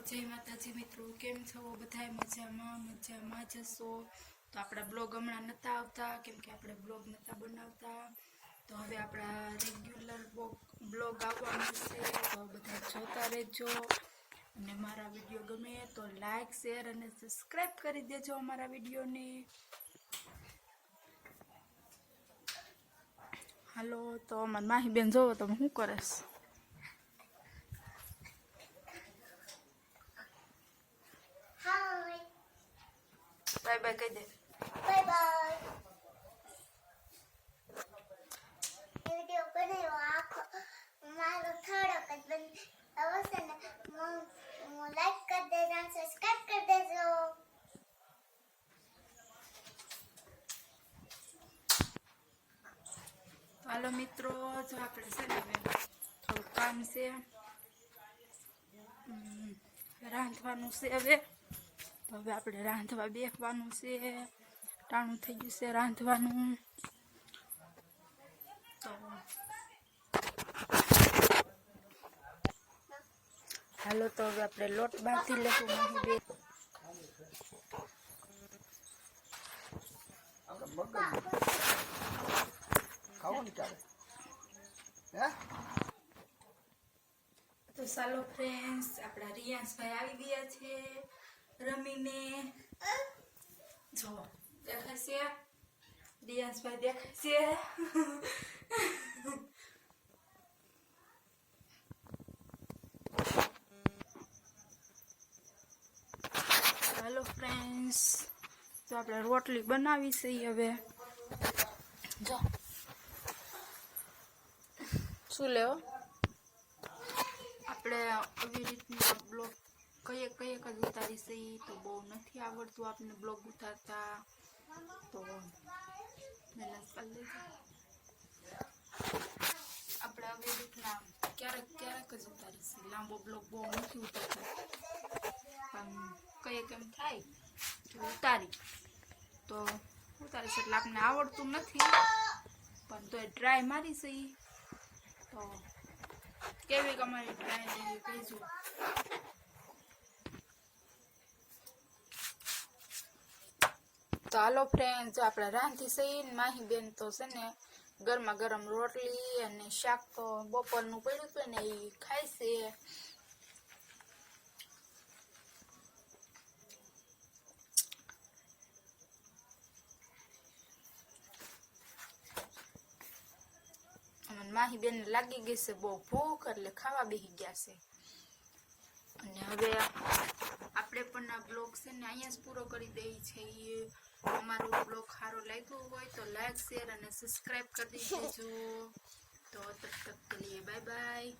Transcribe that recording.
जय माताजी मित्रों, केम छो बधाय मजामां जशो। तो आपड़ा ब्लॉग हमणा नता आवता केम के आपणे ब्लॉग नता बनावता। तो हवे आपड़ा रेग्युलर ब्लॉग आववानो छे, तो बधा जोता रहेजो अने मारा विडियो गमे तो लाइक शेर अने सब्सक्राइब करी देजो अमारा विडियो ने। हेलो, तो अमर माही बेन जोवो तो हूँ करेस। बाय बाय कह दे। Bye bye. ये वीडियो बनायो आखो मारो थोड़ो कदन अवश्य ने लाइक कर देना, सब्सक्राइब कर देजो। हेलो मित्रों, जो आपणे छे ने थोड़ું કામ છે, રાંધવાનું છે હવે। તો હવે આપણે રાંધવા બેસવાનું છે, ટાણું થઈ ગયું છે રાંધવાનું। તો હાલો, તો હવે આપણે લોટ બાંધી લેશું। માહી બે तो ચાલો ફ્રેન્ડ્સ, આપણા રિયાંશભાઈ આવી ગયા છે રમીને। જો દેખાય છે રિયાંશભાઈ, દેખાય છે। हेलो फ्रेंड्स, तो આપણે રોટલી બનાવી છે હવે। જો શું લેવો આપણે આવી રીતના બ્લોગ કઈ જ ઉતારી છે, તો બહુ નથી આવડતું આપને બ્લોગ ઉતારતા, તો મહેનત કરી લેજો। આપણે આવી રીતના ક્યારેક જ ઉતારી છે, લાંબો બ્લોગ બહુ નથી ઉતારતા, પણ કઈ કેમ થાય તો ઉતારીશ એટલે આપને આવડતું નથી, પણ તો ટ્રાય મારી છે। તો કેવી અમારી ટ્રાય લેવી કહીજો। તો હાલો ફ્રેન્ડ, જો આપણે રાંધી સહી માહી બેન તો છે ને ગરમા ગરમ રોટલી અને શાક તો બપોરનું પડ્યું હતું ને એ ખાય છે। માહી બેન લાગી ગઈ છે બહુ ભૂખ, એટલે ખાવા બેસી ગયા છે। અને હવે આપણે પણ આ બ્લોગ છે ને અહીંયા જ પૂરો કરી દઈએ છીએ। અમારો બ્લોગ સારો લાગ્યો હોય તો લાઈક શેર અને સબસ્ક્રાઇબ કરી દેજો। તો તબ તક કે લીએ બાય બાય।